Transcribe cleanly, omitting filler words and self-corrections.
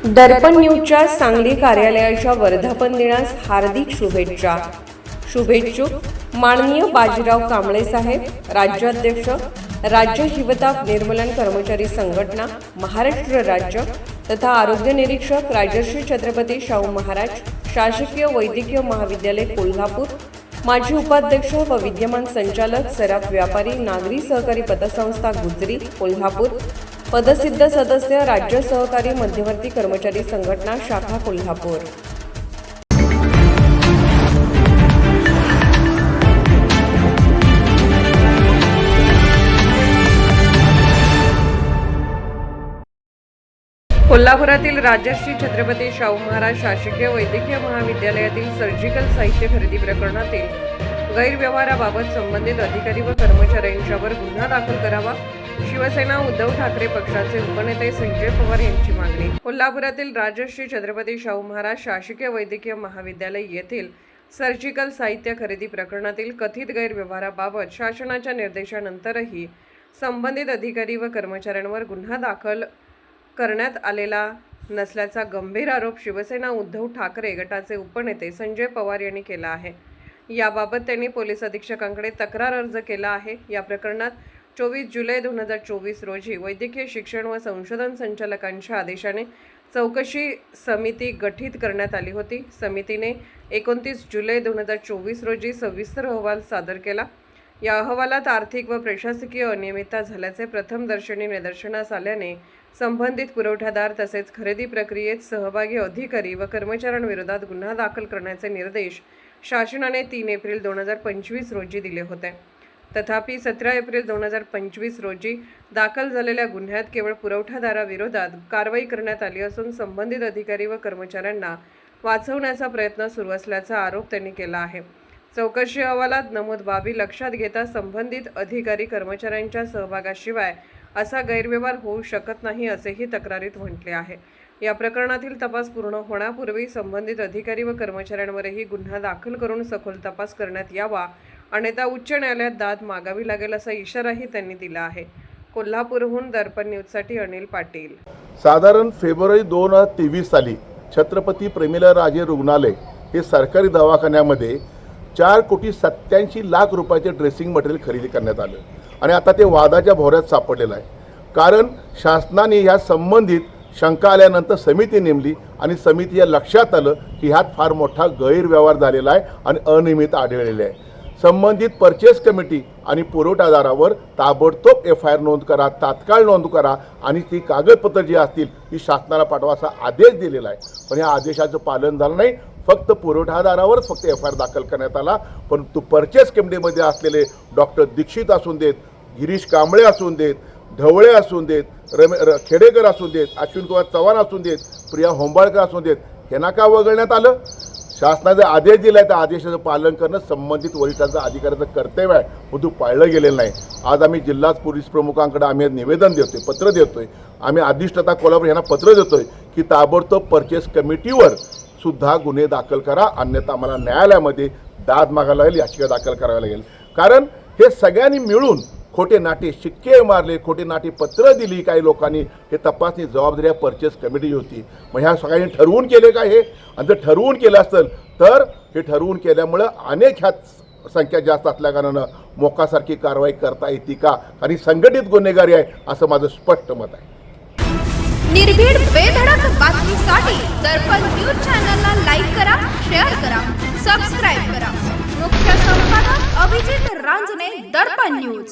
दर्पण न्यूजच्या सांगली कार्यालयाच्या वर्धापन दिनास हार्दिक शुभेच्छा. शुभेच्छुक माननीय बाजीराव कांबळे साहेब, राज्याध्यक्ष, राज्य हिवताप निर्मूलन कर्मचारी संघटना महाराष्ट्र राज्य तथा आरोग्य निरीक्षक राजर्षी छत्रपती शाहू महाराज शासकीय वैद्यकीय महाविद्यालय कोल्हापूर, माजी उपाध्यक्ष व विद्यमान संचालक सराफ व्यापारी नागरी सहकारी पतसंस्था गुजरी कोल्हापूर, पदसिद्ध सदस्य राज्य सहकारी मध्यवर्ती कर्मचारी संघटना शाखा कोल्हापूर. कोल्हापुरातील राजर्षी छत्रपती शाहू महाराज शासकीय वैद्यकीय महाविद्यालयातील सर्जिकल साहित्य खरेदी प्रकरणातील गैरव्यवहाराबाबत संबंधित अधिकारी व कर्मचाऱ्यांच्यावर गुन्हा दाखल करावा. शिवसेना उद्धव ठाकरे पक्षाचे उपनेते संजय पवार यांची मागणी. कोल्हापुरातील राजर्षी छत्रपती शाहू महाराज शासकीय वैद्यकीय महाविद्यालय येथील सर्जिकल साहित्य खरेदी प्रकरणातील कथित गैरव्यवहाराबाबत शासनाच्या निर्देशानंतरही संबंधित अधिकारी व कर्मचाऱ्यांवर गुन्हा दाखल करण्यात आलेला नसल्याचा गंभीर आरोप शिवसेना उद्धव ठाकरे गटाचे उपनेते संजय पवार यांनी केला आहे. याबाबत त्यांनी पोलीस अधीक्षकांकडे तक्रार अर्ज केला आहे. या प्रकरणात 24 जुलै 2024 रोजी वैद्यकीय शिक्षण व संशोधन संचालकांच्या आदेशाने चौकशी समिती गठीत करण्यात आली होती. समितीने 29 जुलै 2024 रोजी सविस्तर अहवाल सादर केला. या अहवालात आर्थिक व प्रशासकीय अनियमितता झाल्याचे प्रथमदर्शनी निदर्शनास आल्याने संबंधित पुरवठादार तसेच खरेदी प्रक्रियेत सहभागी अधिकारी व कर्मचाऱ्यांविरोधात गुन्हा दाखल करण्याचे निर्देश शासनाने 3 एप्रिल 2025 रोजी दिले होते. तथापि 17 एप्रिल 2025 रोजी दाखल झालेल्या गुन्ह्यात केवळ पुरवठादाराविरोधात कारवाई करण्यात आली असून संबंधित अधिकारी व कर्मचाऱ्यांना वाचवण्याचा प्रयत्न सुरू असल्याचा आरोप त्यांनी केला आहे. चौकशी अहवालात नमूद बाबी लक्षात घेता संबंधित अधिकारी कर्मचाऱ्यांच्या सहभागाशिवाय असा गैरव्यवहार होऊ शकत नाही असेही तक्रारीत म्हटले आहे. या प्रकरणातील तपास पूर्ण होण्यापूर्वी संबंधित अधिकारी व कर्मचाऱ्यांवरही गुन्हा दाखल करून सखोल तपास करण्यात यावा, अन्यथा उच्च न्यायालयात दाद मागावी लागेल असा इशाराही त्यांनी दिला आहे. कोल्हापूरहून दर्पण न्यूजसाठी अनिल पाटील. साधारण फेब्रुवारी 2023 साली छत्रपती प्रेमलराजे रुग्णालय हे सरकारी दवाखान्यामध्ये 4,87,00,000 रुपयाचे ड्रेसिंग मटेरियल खरेदी करण्यात आलं आणि आता ते वादाच्या भोवऱ्यात सापडलेलं आहे. कारण शासनाने ह्या संबंधित शंका आल्यानंतर समिती नेमली आणि समितीच्या लक्षात आलं की ह्यात फार मोठा गैरव्यवहार झालेला आहे आणि अनियमित आढळलेले आहे. संबंधित परचेस कमिटी आणि पुरवठादारावर ताबडतोब FIR नोंद करा, तात्काळ नोंद करा आणि ती कागदपत्र जी असतील ती शासनाला पाठवा असा आदेश दिलेला आहे. पण या आदेशाचं पालन झालं नाही. फक्त पुरवठादारावरच फक्त FIR दाखल करण्यात आला. परंतु परचेस कमिटीमध्ये असलेले डॉक्टर दीक्षित असून देत, गिरीश कांबळे असून देत, ढवळे असून देत, खेडेकर असून देत, अश्विन कुमार चव्हाण असून देत, प्रिया होंबाळकर असून देत, यांना का वगळण्यात आलं? शासनाचा आदेश दिला आहे त्या आदेशाचं पालन करणं संबंधित वरिष्ठांचं अधिकाऱ्याचं कर्तव्य आहे, परंतु पाळलं गेलेलं नाही. आज आम्ही जिल्हा पोलीस प्रमुखांकडे आम्ही निवेदन देतोय, पत्र देतोय. आम्ही अधिष्ठाता कोल्हापूर यांना पत्र देतोय की ताबडतोब परचेस कमिटीवर सुद्धा गुन्हे दाखल करा, अन्यथा आम्हाला न्यायालयामध्ये दाद मागायला लागेल, याचिका दाखल करावी लागेल. कारण हे सगळ्यांनी मिळून खोटे नाटे शिक्के मारले, खोटे नाटे पत्र दिली काही लोकांनी. हे तपासणी जबाबदारी परचेस कमिटी होती. मग ह्या सगळ्यांनी ठरवून केले का हे? आणि जर ठरवून केलं असेल तर हे ठरवून केल्यामुळं अनेक ह्यात संख्या जास्त असल्याकारणानं मोकासारखी कारवाई करता येते का? आणि संघटित गुन्हेगारी आहे असं माझं स्पष्ट मत आहे. निर्भीड बेधडक बातमीसाठी दर्पण न्यूज चॅनलला लाईक करा, शेअर करा, सबस्क्राईब करा. मुख्य संपादक अभिजित रांजणे, दर्पण न्यूज.